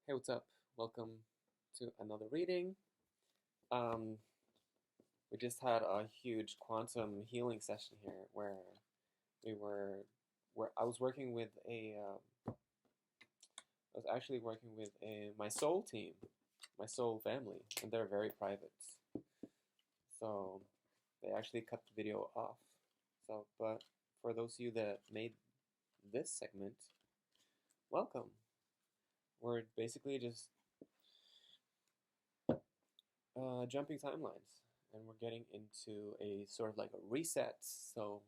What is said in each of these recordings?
Hey, what's up? Welcome to another reading. Um, we just had a huge quantum healing session here where we where I was working with I was actually working with my soul team, my soul family, and they're very private. So they actually cut the video off. But for those of you that made this segment, welcome. We're basically just jumping timelines, and we're getting into a sort of like a reset. So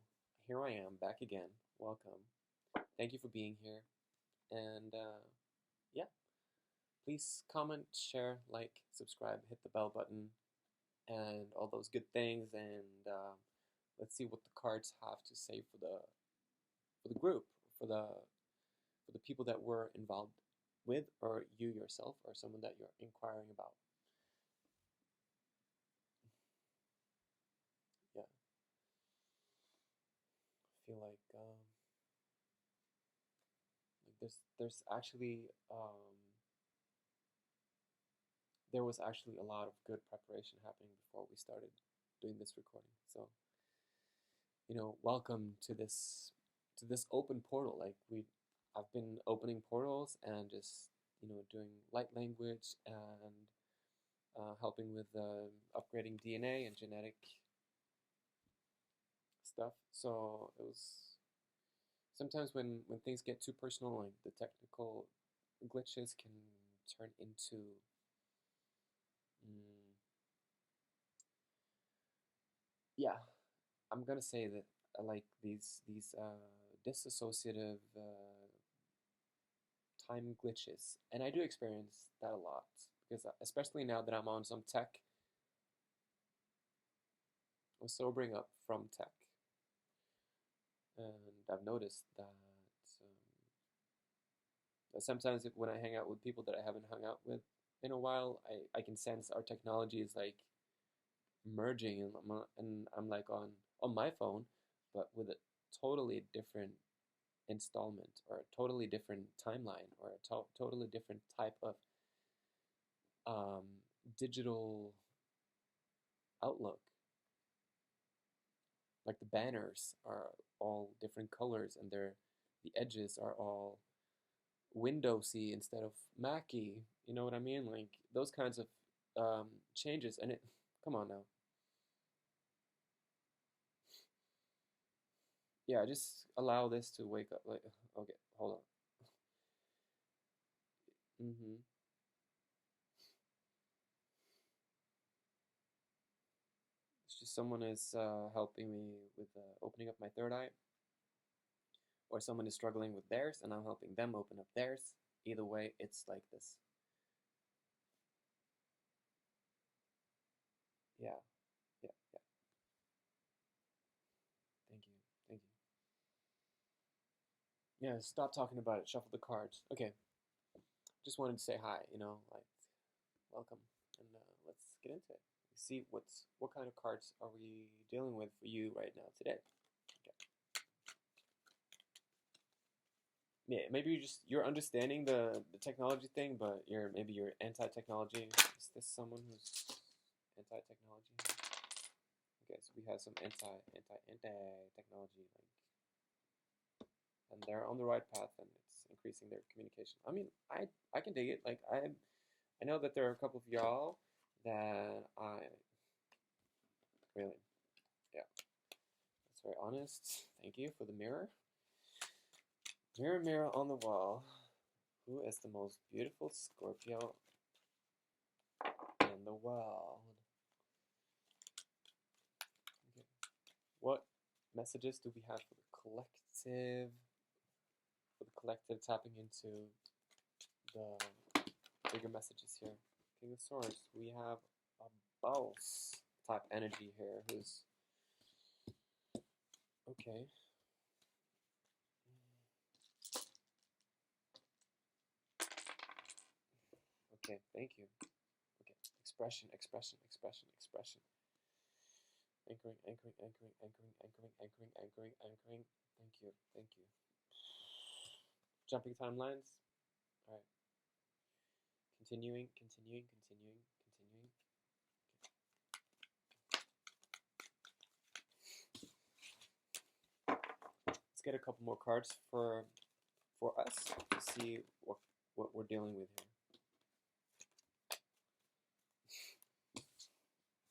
here I am back again. Welcome. Thank you for being here. And yeah, please comment, share, like, subscribe, hit the bell button, and all those good things. And let's see what the cards have to say for the group, for the people that we're involved with, or you yourself, or someone that you're inquiring about. Yeah, I feel like there's actually there was actually a lot of good preparation happening before we started doing this recording. So, welcome to this open portal. I've been opening portals and just doing light language and helping with upgrading DNA and genetic stuff. So it was sometimes when things get too personal, like the technical glitches can turn into mm, yeah, I'm gonna say that I like these disassociative time glitches, and I do experience that a lot because especially now that I'm on some tech, I'm sobering up from tech, and I've noticed that sometimes when I hang out with people that I haven't hung out with in a while, I can sense our technology is like merging, and I'm like on my phone, but with a totally different installment or a totally different timeline or a totally different type of um, digital outlook. Like the banners are all different colors, and the edges are all Windowsy instead of Macy. You know what I mean? Like those kinds of changes. And it, come on now. Yeah, just allow this to wake up. Like, okay, hold on. Mm-hmm. It's just someone is helping me with opening up my third eye, or someone is struggling with theirs, and I'm helping them open up theirs. Either way, it's like this. Yeah, yeah, yeah. Thank you, thank you. Yeah, stop talking about it. Shuffle the cards. Okay, just wanted to say hi. Like welcome, and let's get into it. See what kind of cards are we dealing with for you right now today. Okay. Yeah, maybe you're understanding the technology thing, but you're anti-technology. Is this someone who's anti-technology? Okay, so we have some anti-technology, like, and they're on the right path, and it's increasing their communication. I mean, I can dig it. Like I know that there are a couple of y'all that I really, yeah, that's very honest. Thank you for the mirror. Mirror, mirror on the wall. Who is the most beautiful Scorpio in the world? Okay. What messages do we have for the collective? For the collective, tapping into the bigger messages here. King of Swords. We have a boss type energy here. Who's okay? Okay, thank you. Okay, expression, expression, expression, expression. Anchoring, anchoring, anchoring, anchoring, anchoring, anchoring, anchoring, anchoring. Thank you, thank you. Jumping timelines. All right. Continuing. Let's get a couple more cards for us to see what we're dealing with here.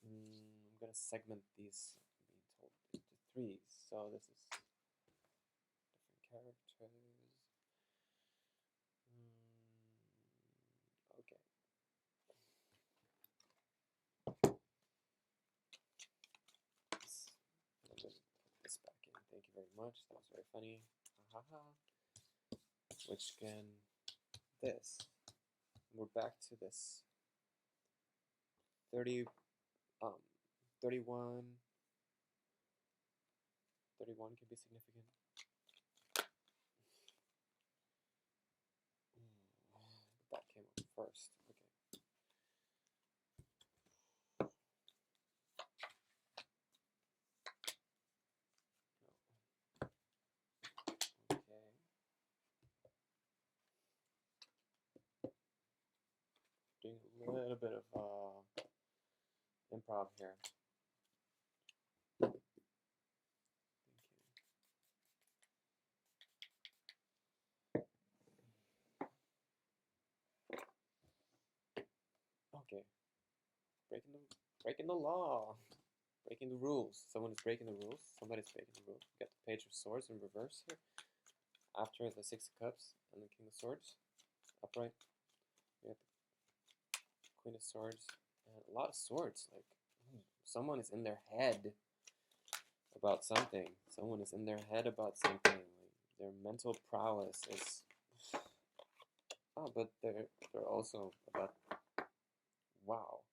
I'm gonna segment these, being told, into threes. So this is different characters. Okay. I'm gonna put this back in. Thank you very much. That was very funny. Ha ha ha. Which can this. We're back to this 31 can be significant. That came up first. Okay. Doing a little bit of improv here. Thank you. Okay. Breaking the law. Breaking the rules. Someone is breaking the rules. Somebody's breaking the rules. We got the Page of Swords in reverse here. After the Six of Cups and the King of Swords. Upright. We got the Queen of Swords. And a lot of swords. Like, someone is in their head about something. Someone is in their head about something. Like, their mental prowess is... Oh, but they're also about... Wow.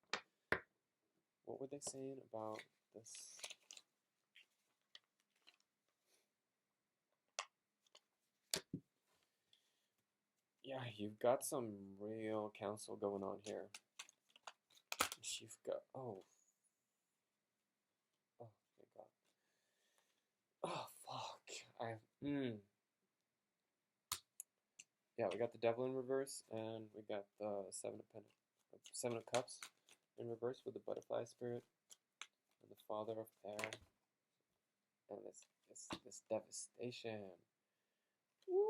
What were they saying about this? Yeah, you've got some real counsel going on here. You've got... Oh, my God. Oh, fuck. Yeah, we got the Devil in reverse, and we got the Seven of Cups in reverse with the Butterfly Spirit, and the Father of Air, and this devastation. Woo,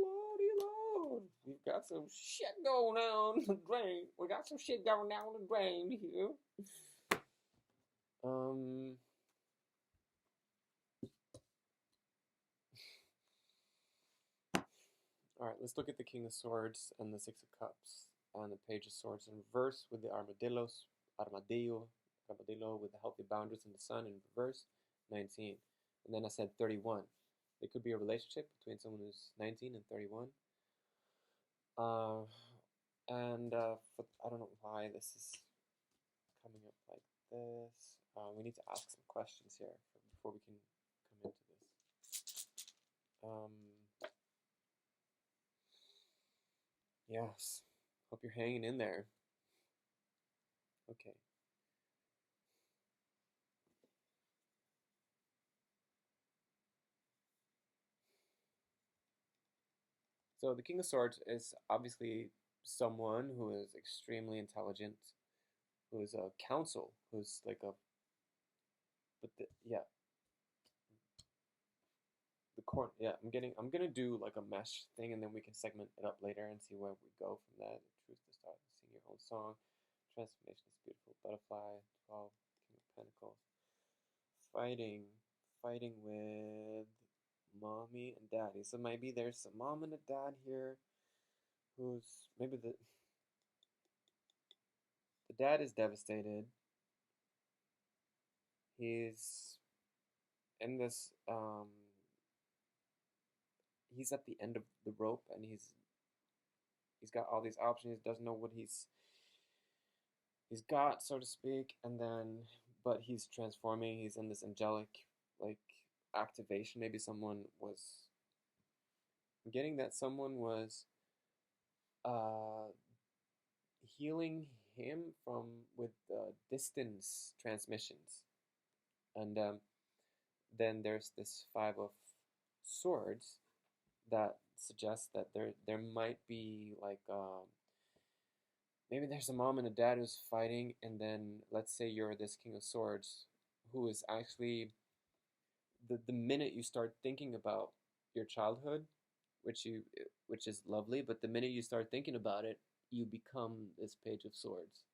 lordy lord! We've got some shit going down the drain. We got some shit going down the drain here. Alright, let's look at the King of Swords and the Six of Cups and the Page of Swords in reverse with the armadillo with the healthy boundaries in the sun in reverse, 19. And then I said 31. It could be a relationship between someone who's 19 and 31. I don't know why this is coming up like this. We need to ask some questions here before we can come into this. Yes. Hope you're hanging in there. Okay. So the King of Swords is obviously someone who is extremely intelligent, who is a counsel, who's like a... I'm gonna do like a mesh thing, and then we can segment it up later and see where we go from that. The truth to start and sing your own song. Transformation is beautiful. Butterfly, 12, King of Pentacles. Fighting with mommy and daddy. So maybe there's a mom and a dad here who's maybe the dad is devastated. He's in this he's at the end of the rope, and he's got all these options. He doesn't know what he's got, so to speak, and then but he's transforming. He's in this angelic like activation. Maybe someone was... I'm getting that someone was healing him with distance transmissions, and then there's this Five of Swords that suggests that there might be like maybe there's a mom and a dad who's fighting, and then let's say you're this King of Swords who is actually the minute you start thinking about your childhood, which you which is lovely, but the minute you start thinking about it, you become this Page of Swords,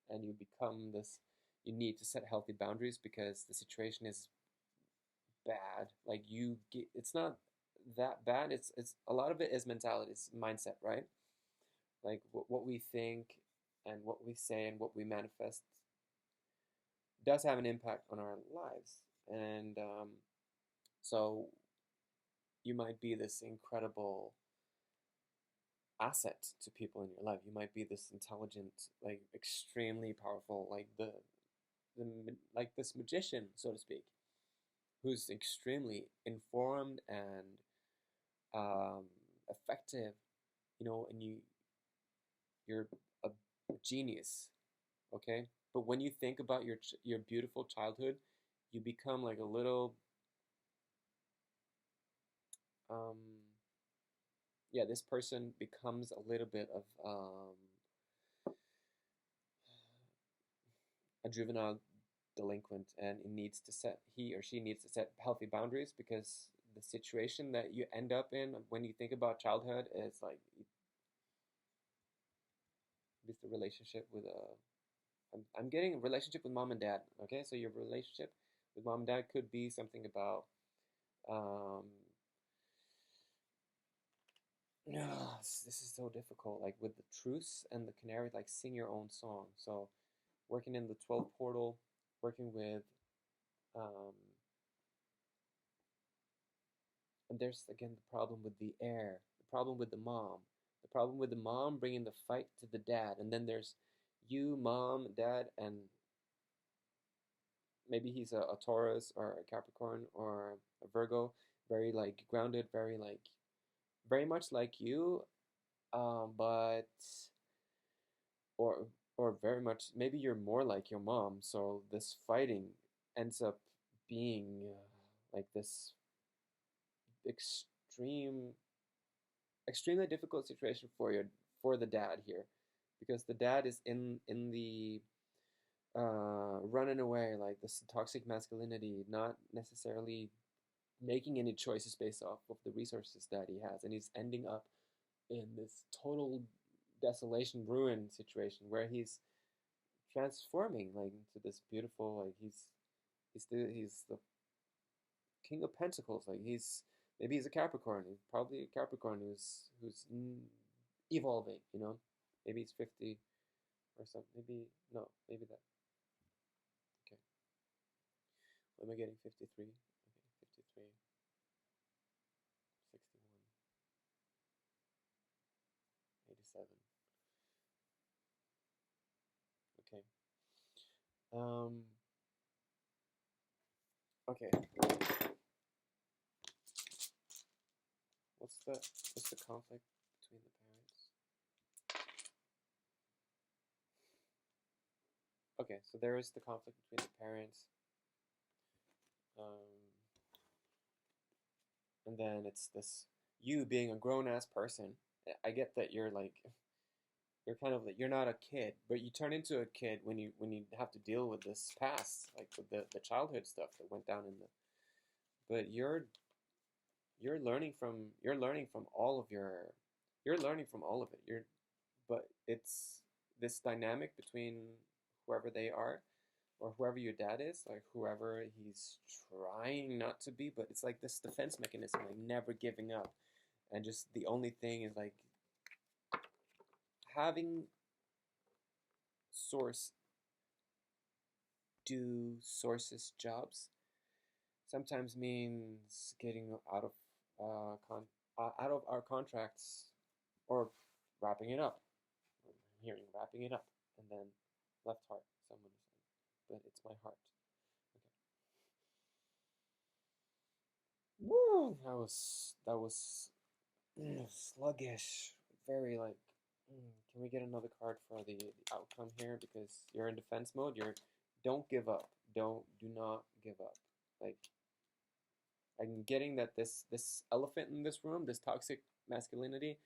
and you become this. You need to set healthy boundaries because the situation is bad. Like you get, it's not that bad. It's a lot of it is mentality, it's mindset, right? Like what we think and what we say and what we manifest does have an impact on our lives, and so you might be this incredible asset to people in your life. You might be this intelligent, like extremely powerful, like the like this magician, so to speak, who's extremely informed and um, effective, and you're a genius, okay? But when you think about your beautiful childhood, you become like a little um, yeah, this person becomes a little bit of a juvenile delinquent, and he or she needs to set healthy boundaries because the situation that you end up in when you think about childhood is like it's the relationship with I'm getting a relationship with mom and dad. Okay, so your relationship with mom and dad could be something about um no, this is so difficult. Like with the truce and the canary, like sing your own song. So working in the 12 portal, working with um and there's again the problem with the heir, the problem with the problem with the mom bringing the fight to the dad, and then there's you, mom, dad, and maybe he's a Taurus or a Capricorn or a Virgo, very like grounded, very like very much like you, but or or very much maybe you're more like your mom. So this fighting ends up being like this extreme extremely difficult situation for the dad here, because the dad is in the running away, like this toxic masculinity, not necessarily making any choices based off of the resources that he has, and he's ending up in this total desolation ruin situation where he's transforming like into this beautiful, like he's the King of Pentacles, like maybe he's a Capricorn. He's probably a Capricorn who's evolving. Maybe he's 50 or something. Maybe no, maybe that. Okay, what am I getting? 53. Okay, 53, 61, 87. Okay. Um. Okay. What's the conflict between the parents? Okay, so there is the conflict between the parents. Um, and then it's this you being a grown ass person. I get that you're kind of like you're not a kid, but you turn into a kid when you have to deal with this past, like with the childhood stuff that went down in the. But you're learning from all of you're learning from all of it. But it's this dynamic between whoever they are or whoever your dad is, like whoever he's trying not to be, but it's like this defense mechanism, like never giving up. And just the only thing is like having source do sources jobs sometimes means getting out of our contracts or wrapping it up. I'm hearing wrapping it up, and then left heart. Someone said, but it's my heart. Okay. Woo! That was sluggish. Very like. Can we get another card for the outcome here? Because you're in defense mode. Don't give up. Do not give up. Like I'm getting that this elephant in this room, this toxic masculinity,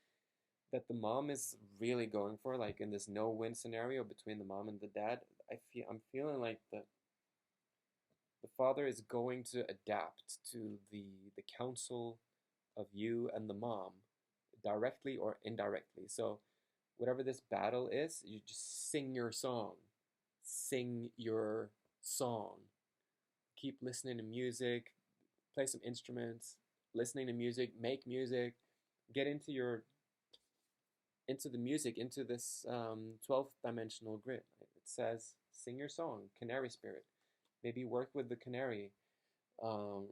that the mom is really going for, like in this no-win scenario between the mom and the dad. I'm feeling like the father is going to adapt to the counsel of you and the mom, directly or indirectly. So whatever this battle is, you just sing your song. Sing your song. Keep listening to music, play some instruments, listening to music, make music, get into the music, into this 12th dimensional grid. It says, sing your song, canary spirit. Maybe work with the canary. Um,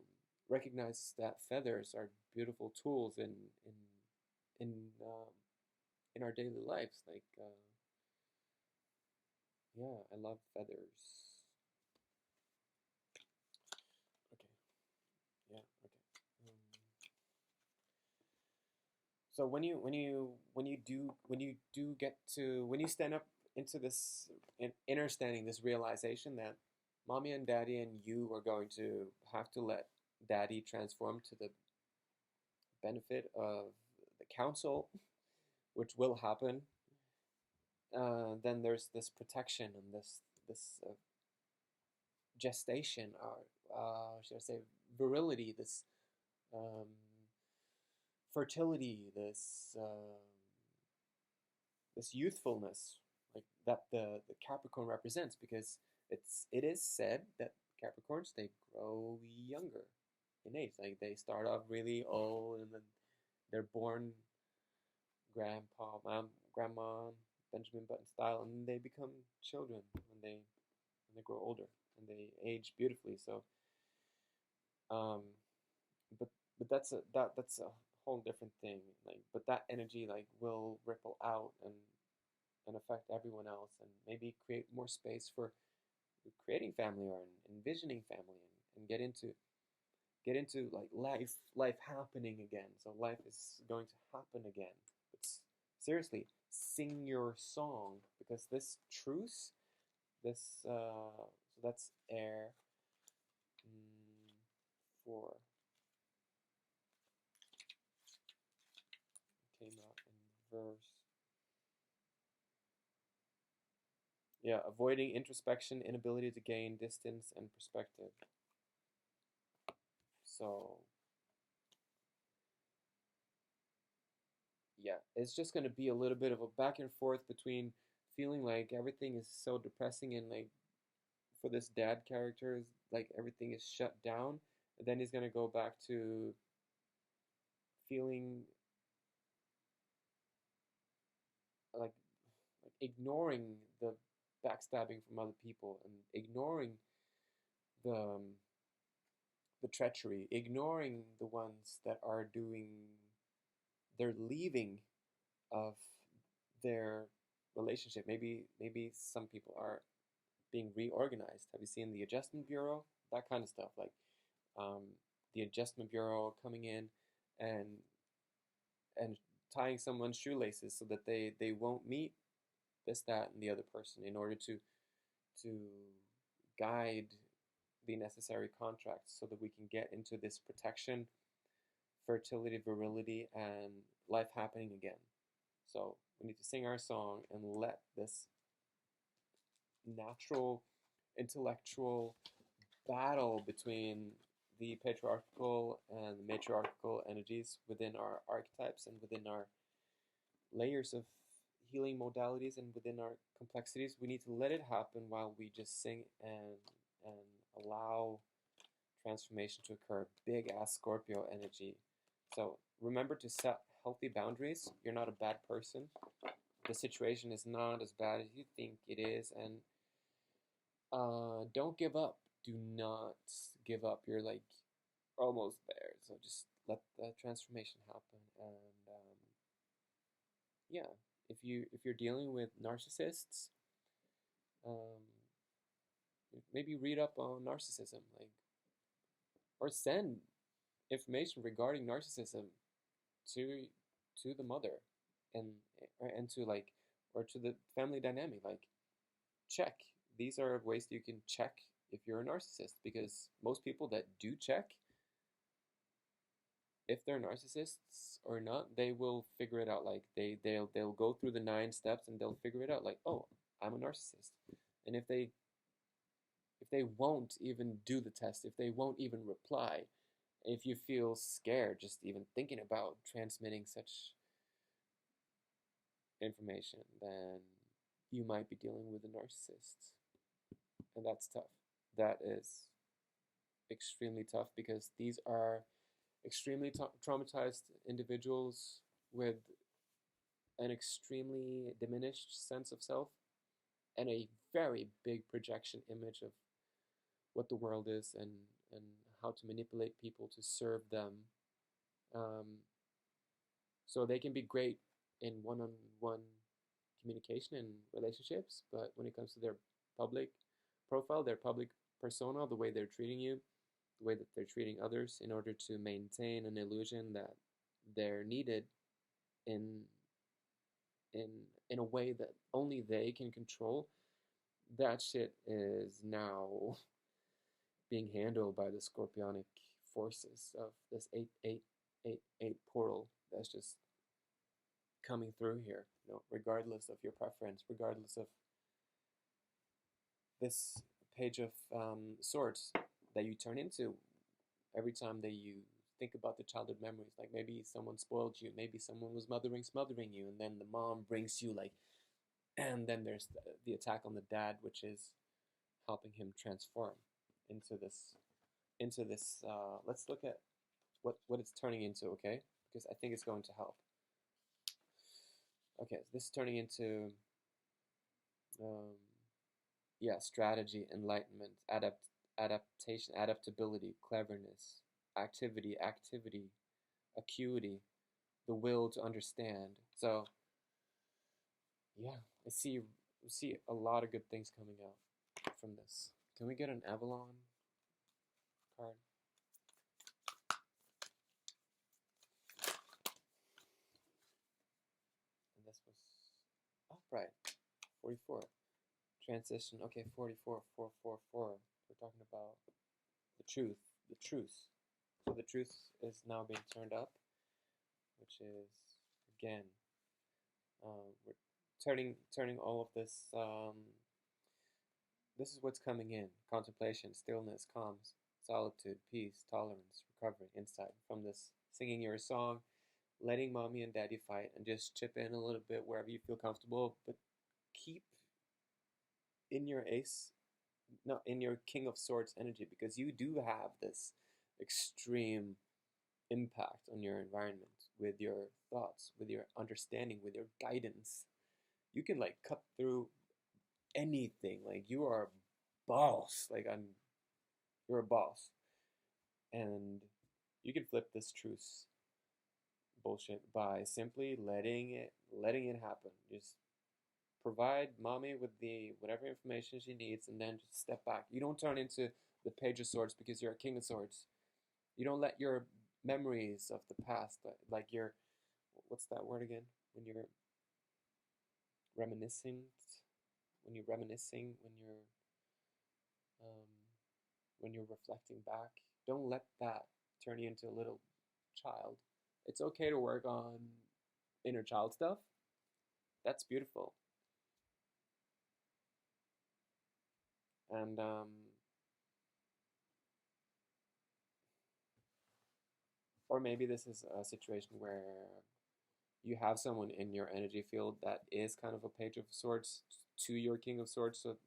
Recognize that feathers are beautiful tools in um, in our daily lives. Like, yeah, I love feathers. Okay, yeah, okay. Um, so when you stand up into this inner standing, this realization that mommy and daddy and you are going to have to let daddy transform to the benefit of the council, which will happen. Then there's this protection and this gestation, or should I say virility, this um, fertility, this youthfulness, like that the Capricorn represents, because it is said that Capricorns, they grow younger in age. Like they start off really old, and then they're born grandpa, mom, grandma, Benjamin Button style, and they become children when they grow older and they age beautifully. So, um, but that's a whole different thing. Like, but that energy like will ripple out and affect everyone else, and maybe create more space for creating family, or envisioning family, and get into like life happening again. So life is going to happen again. But seriously, sing your song, because this truce, this so that's air. mm, 4 came out in verse. Yeah, avoiding introspection, inability to gain distance and perspective. So yeah, it's just gonna be a little bit of a back and forth between feeling like everything is so depressing, and like for this dad character, like everything is shut down, and then he's gonna go back to feeling like ignoring the backstabbing from other people, and ignoring the the treachery, ignoring the ones that are doing their leaving of their relationship. Maybe some people are being reorganized. Have you seen the Adjustment Bureau? That kind of stuff. Like um, the Adjustment Bureau coming in and and tying someone's shoelaces so that they won't meet this, that, and the other person, in order to guide the necessary contracts so that we can get into this protection, fertility, virility, and life happening again. So we need to sing our song and let this natural intellectual battle between the patriarchal and the matriarchal energies within our archetypes and within our layers of healing modalities and within our complexities. We need to let it happen while we just sing and allow transformation to occur. Big ass Scorpio energy. So remember to set healthy boundaries. You're not a bad person. The situation is not as bad as you think it is, and don't give up. Do not give up. You're like almost there. So just let the transformation happen. And yeah, if you're dealing with narcissists, um, maybe read up on narcissism, like, or send information regarding narcissism to the mother, and and to like, or to the family dynamic. Like, check. These are ways that you can check if you're a narcissist, because most people that do check if they're narcissists or not, they will figure it out. Like they'll go through the 9 steps and they'll figure it out. Like, oh, I'm a narcissist. And if they won't even do the test, if they won't even reply, if you feel scared just even thinking about transmitting such information, then you might be dealing with a narcissist. And that's tough. That is extremely tough because these are extremely traumatized individuals with an extremely diminished sense of self and a very big projection image of what the world is and how to manipulate people to serve them. So they can be great in one-on-one communication and relationships, but when it comes to their public profile, their public persona, the way they're treating you, the way that they're treating others in order to maintain an illusion that they're needed in in a way that only they can control, that shit is now being handled by the scorpionic forces of this 8888 portal that's just coming through here, regardless of your preference, regardless of this page of swords that you turn into every time that you think about the childhood memories. Like maybe someone spoiled you, maybe someone was smothering you, and then the mom brings you like, and then there's the attack on the dad, which is helping him transform into this. Let's look at what it's turning into, okay? Because I think it's going to help. Okay, so this is turning into, strategy, enlightenment, adaptation, adaptability, cleverness, activity, acuity, the will to understand. So, yeah, I see a lot of good things coming out from this. Can we get an Avalon card? And this was upright, 44. Transition, okay, 44, 444. We're talking about the truth, the truth. So the truth is now being turned up, which is, again, we're turning all of this, this is what's coming in: contemplation, stillness, calms, solitude, peace, tolerance, recovery, insight from this, singing your song, letting mommy and daddy fight, and just chip in a little bit wherever you feel comfortable, but keep in your in your King of Swords energy, because you do have this extreme impact on your environment with your thoughts, with your understanding, with your guidance. You can like cut through anything. Like you are a boss. You're a boss, and you can flip this truce bullshit by simply letting it happen. Just provide mommy with the whatever information she needs, and then just step back. You don't turn into the Page of Swords because you're a King of Swords. You don't let your memories of the past, like your, what's that word again? When you're reminiscing, when you're reflecting back, don't let that turn you into a little child. It's okay to work on inner child stuff. That's beautiful. And or maybe this is a situation where you have someone in your energy field that is kind of a Page of Swords to your King of Swords, so it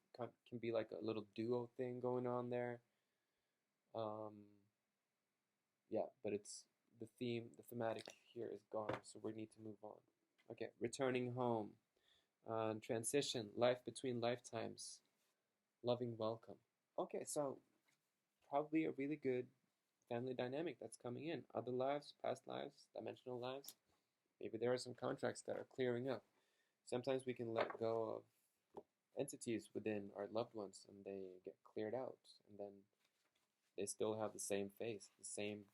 can be like a little duo thing going on there. Yeah, but it's the thematic here is gone, so we need to move on. Okay, returning home, transition, life between lifetimes, loving welcome. Okay, so probably a really good family dynamic that's coming in. Other lives, past lives, dimensional lives. Maybe there are some contracts that are clearing up. Sometimes we can let go of entities within our loved ones and they get cleared out, and then they still have the same face, the same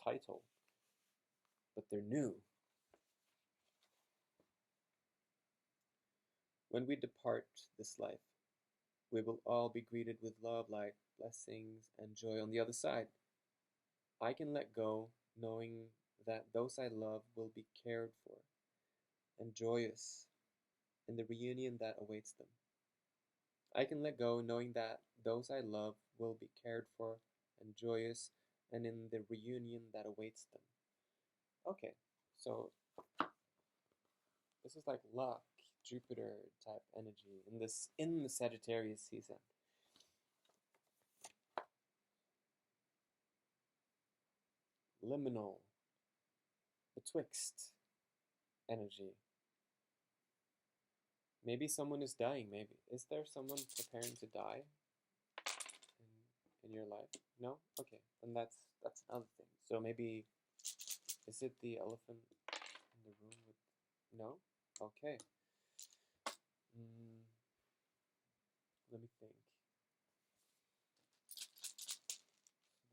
title, but they're new. When we depart this life, we will all be greeted with love, light, blessings, and joy on the other side. I can let go knowing that those I love will be cared for and joyous in the reunion that awaits them. I can let go knowing that those I love will be cared for and joyous and in the reunion that awaits them. Okay, so this is like luck, Jupiter type energy in the Sagittarius season. Liminal, betwixt energy. Maybe someone is dying, maybe. Is there someone preparing to die in your life? No? Okay, then that's another thing. So maybe, is it the elephant in the room with, no? Okay. Let me think.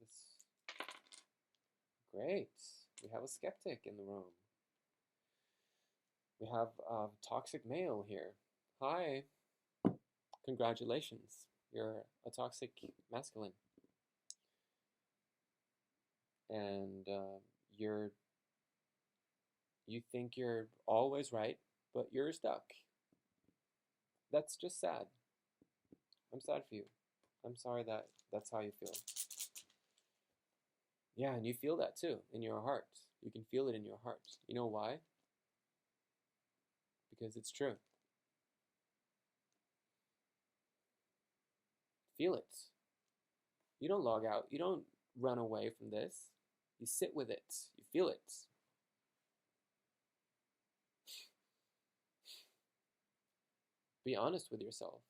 This, great. We have a skeptic in the room. We have a toxic male here. Hi. Congratulations. You're a toxic masculine. And you think you're always right, but you're stuck. That's just sad. I'm sad for you. I'm sorry that that's how you feel. Yeah, and you feel that too in your heart. You can feel it in your heart. You know why? Because it's true. Feel it. You don't log out. You don't run away from this. You sit with it. You feel it. Be honest with yourself.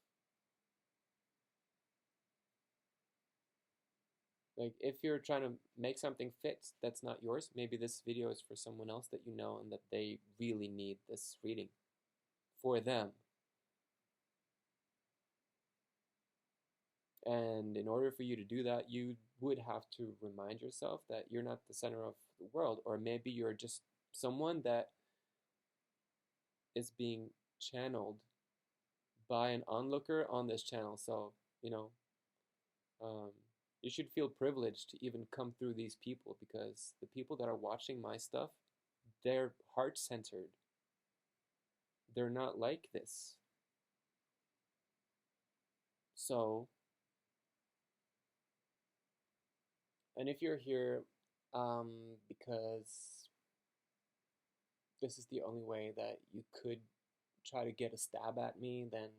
Like, if you're trying to make something fit that's not yours, maybe this video is for someone else that you know and that they really need this reading for them. And in order for you to do that, you would have to remind yourself that you're not the center of the world, or maybe you're just someone that is being channeled by an onlooker on this channel. So, you should feel privileged to even come through these people, because the people that are watching my stuff, they're heart-centered. They're not like this. So, and if you're here because this is the only way that you could try to get a stab at me, then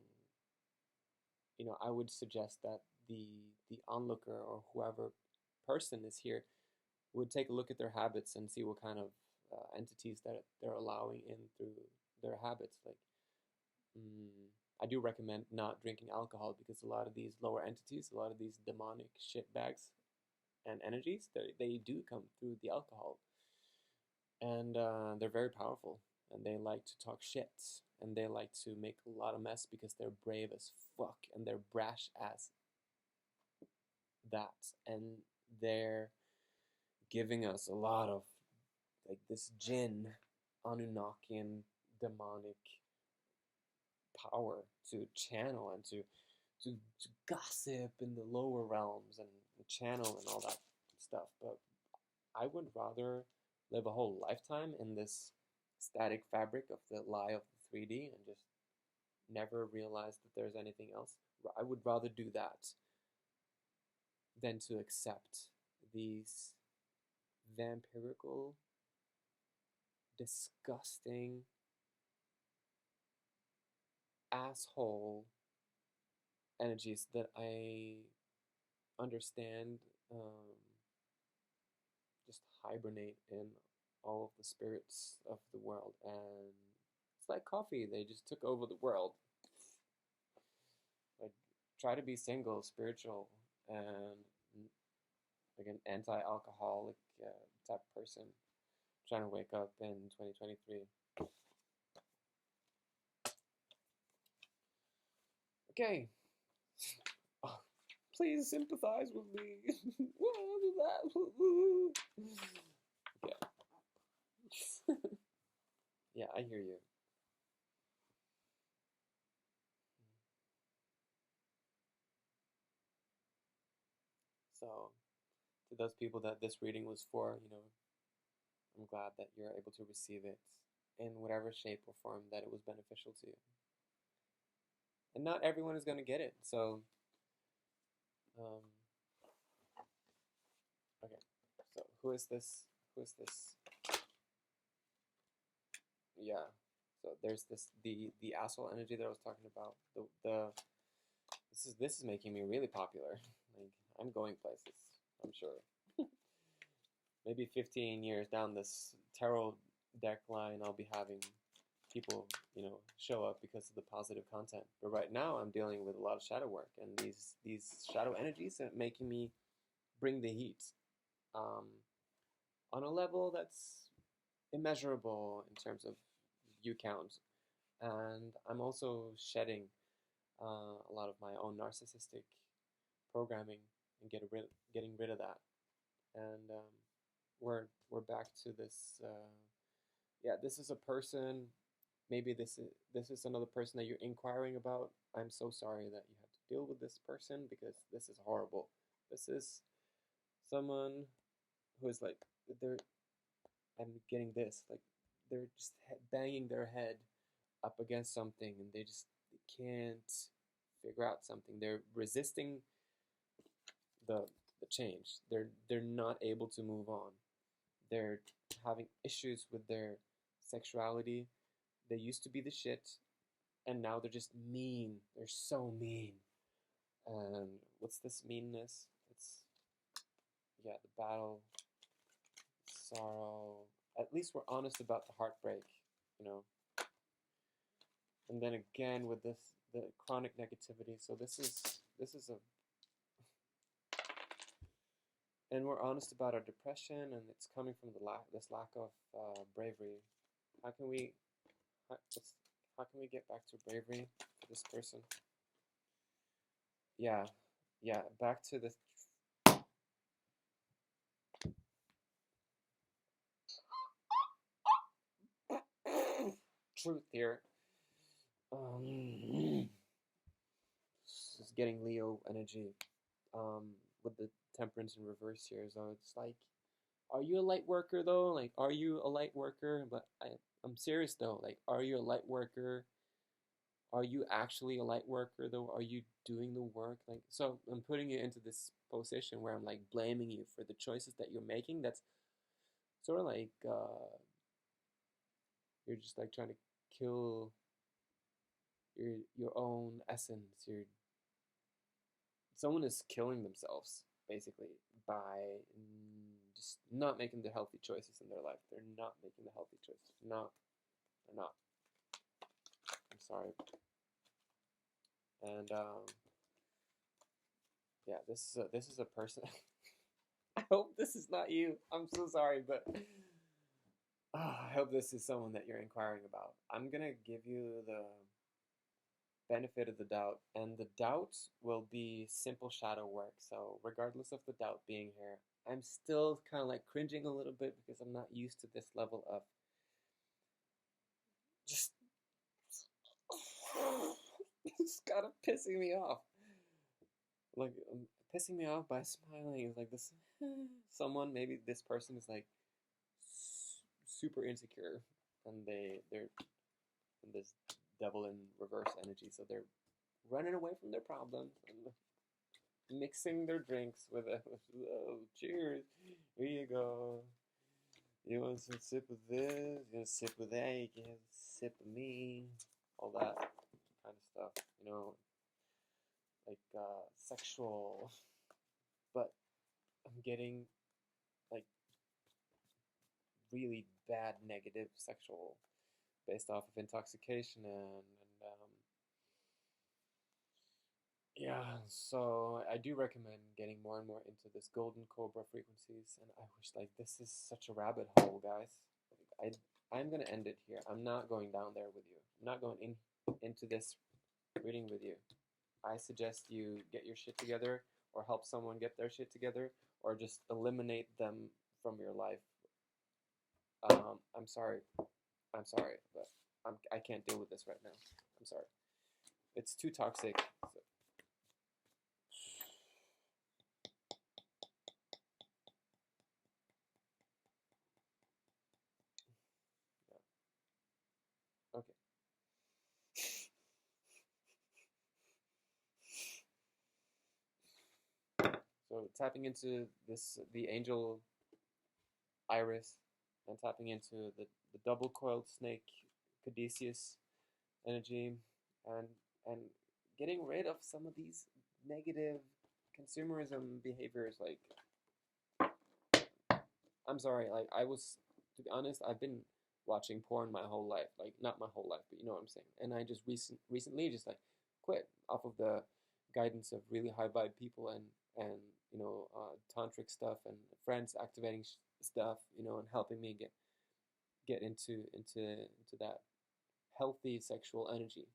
I would suggest that the onlooker or whoever person is here would take a look at their habits and see what kind of entities that they're allowing in through their habits. Like, I do recommend not drinking alcohol, because a lot of these lower entities, a lot of these demonic shitbags and energies, they do come through the alcohol. And they're very powerful, and they like to talk shit, and they like to make a lot of mess because they're brave as fuck, and they're brash as that, and they're giving us a lot of like this jinn, Anunnakian, demonic power to channel and to gossip in the lower realms and channel and all that stuff. But I would rather live a whole lifetime in this static fabric of the lie of the 3D and just never realize that there's anything else. I would rather do that than to accept these vampirical, disgusting, asshole energies that I understand just hibernate in all of the spirits of the world. And it's like coffee, they just took over the world. Like, try to be single, spiritual, and like an anti-alcoholic type person trying to wake up in 2023. Okay. Oh, please sympathize with me. Yeah. Yeah, I hear you. So, to those people that this reading was for, you know, I'm glad that you're able to receive it in whatever shape or form that it was beneficial to you. And not everyone is going to get it, so okay. So who is this? Who is this? Yeah. So there's the asshole energy that I was talking about. This is making me really popular. Like, I'm going places, I'm sure. Maybe 15 years down this tarot deck line, I'll be having people, you know, show up because of the positive content. But right now, I'm dealing with a lot of shadow work, and these shadow energies are making me bring the heat on a level that's immeasurable in terms of view count. And I'm also shedding a lot of my own narcissistic programming and getting rid of that. And we're back to this. Yeah, this is a person. Maybe this is another person that you're inquiring about. I'm so sorry that you have to deal with this person because this is horrible. This is someone who is like they're. I'm getting this like they're just banging their head up against something and they can't figure out something. They're resisting the change. They're not able to move on. They're having issues with their sexuality. They used to be the shit, and now they're just mean. They're so mean. And what's this meanness? It's, yeah, the battle, sorrow. At least we're honest about the heartbreak, you know. And then again with the chronic negativity. So this is a, and we're honest about our depression, and it's coming from this lack of bravery. How can we get back to bravery for this person? Yeah, back to the truth here. Just getting Leo energy with the temperance in reverse here. So it's like, are you a light worker though? Like, are you a light worker? But I'm serious though. Like, are you a light worker? Are you actually a light worker though? Are you doing the work? Like, so I'm putting you into this position where I'm like blaming you for the choices that you're making. That's sort of like you're just like trying to kill your own essence. Someone is killing themselves basically by just not making the healthy choices in their life. They're not making the healthy choices. No, they're not. I'm sorry. And yeah, this is a person. I hope this is not you. I'm so sorry, but I hope this is someone that you're inquiring about. I'm gonna give you the benefit of the doubt, and the doubt will be simple shadow work. So regardless of the doubt being here, I'm still kind of like cringing a little bit because I'm not used to this level of just it's kind of pissing me off. Like, pissing me off by smiling is like this. Someone, maybe this person is like super insecure, and they're in this devil in reverse energy, so they're running away from their problems and mixing their drinks with oh, cheers, here you go. You want some sip of this? You want a sip of that? You can have a sip of me. All that kind of stuff, you know, like sexual. But I'm getting like really bad negative sexual based off of intoxication and yeah, so I do recommend getting more and more into this golden cobra frequencies, and I wish like this is such a rabbit hole, guys. Like, I'm gonna end it here. I'm not going down there with you. I'm not going into this reading with you. I suggest you get your shit together, or help someone get their shit together, or just eliminate them from your life. I'm sorry, but I can't deal with this right now. I'm sorry. It's too toxic. So. tapping into the angel iris, and tapping into the double coiled snake caduceus energy, and and getting rid of some of these negative consumerism behaviors. Like, I'm sorry, like to be honest, I've been watching porn my whole life. Like, not my whole life, but you know what I'm saying. And I just recently just like quit off of the guidance of really high vibe people, and tantric stuff, and friends activating stuff, and helping me get into that healthy sexual energy.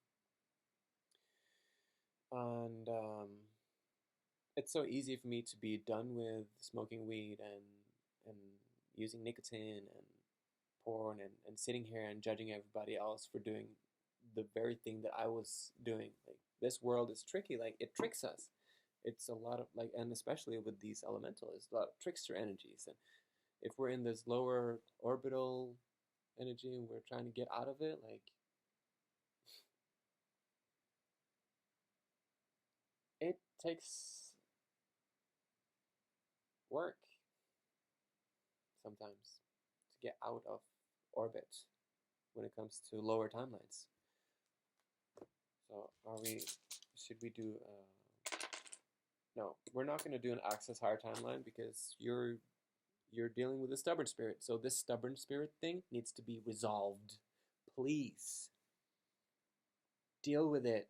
And it's so easy for me to be done with smoking weed and using nicotine and porn, and sitting here and judging everybody else for doing the very thing that I was doing. Like, this world is tricky. Like, it tricks us. It's a lot of, like, and especially with these elementals, a lot of trickster energies. And if we're in this lower orbital energy and we're trying to get out of it, like, it takes work sometimes to get out of orbit when it comes to lower timelines. So should we do, no, we're not going to do an access higher timeline, because you're dealing with a stubborn spirit. So this stubborn spirit thing needs to be resolved. Please. Deal with it.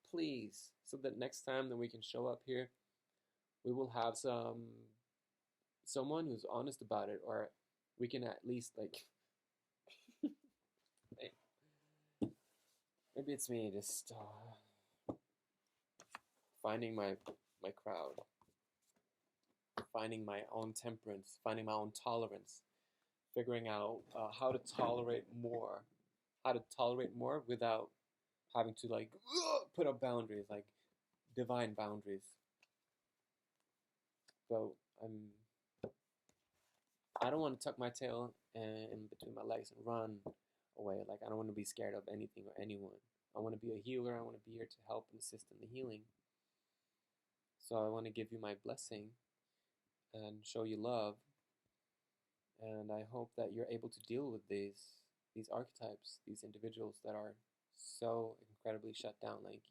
Please. So that next time that we can show up here, we will have someone who's honest about it, or we can at least, like, maybe it's me just finding my crowd, finding my own temperance, finding my own tolerance, figuring out how to tolerate more without having to, like, put up boundaries, like divine boundaries. So I don't want to tuck my tail in between my legs and run away. Like, I don't want to be scared of anything or anyone. I want to be a healer. I want to be here to help and assist in the healing. So I want to give you my blessing and show you love. And I hope that you're able to deal with these archetypes, these individuals that are so incredibly shut down. Like,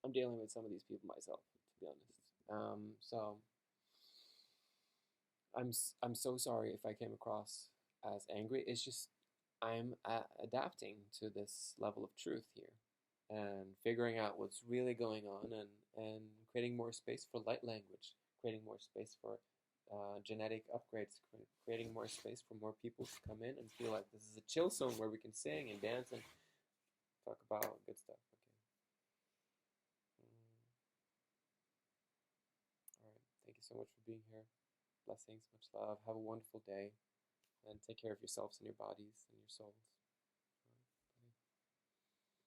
I'm dealing with some of these people myself, to be honest. So I'm so sorry if I came across as angry. It's just I'm adapting to this level of truth here, and figuring out what's really going on, and creating more space for light language, creating more space for genetic upgrades, creating more space for more people to come in and feel like this is a chill zone where we can sing and dance and talk about good stuff. Okay. All right. Thank you so much for being here. Blessings, much love. Have a wonderful day, and take care of yourselves and your bodies and your souls.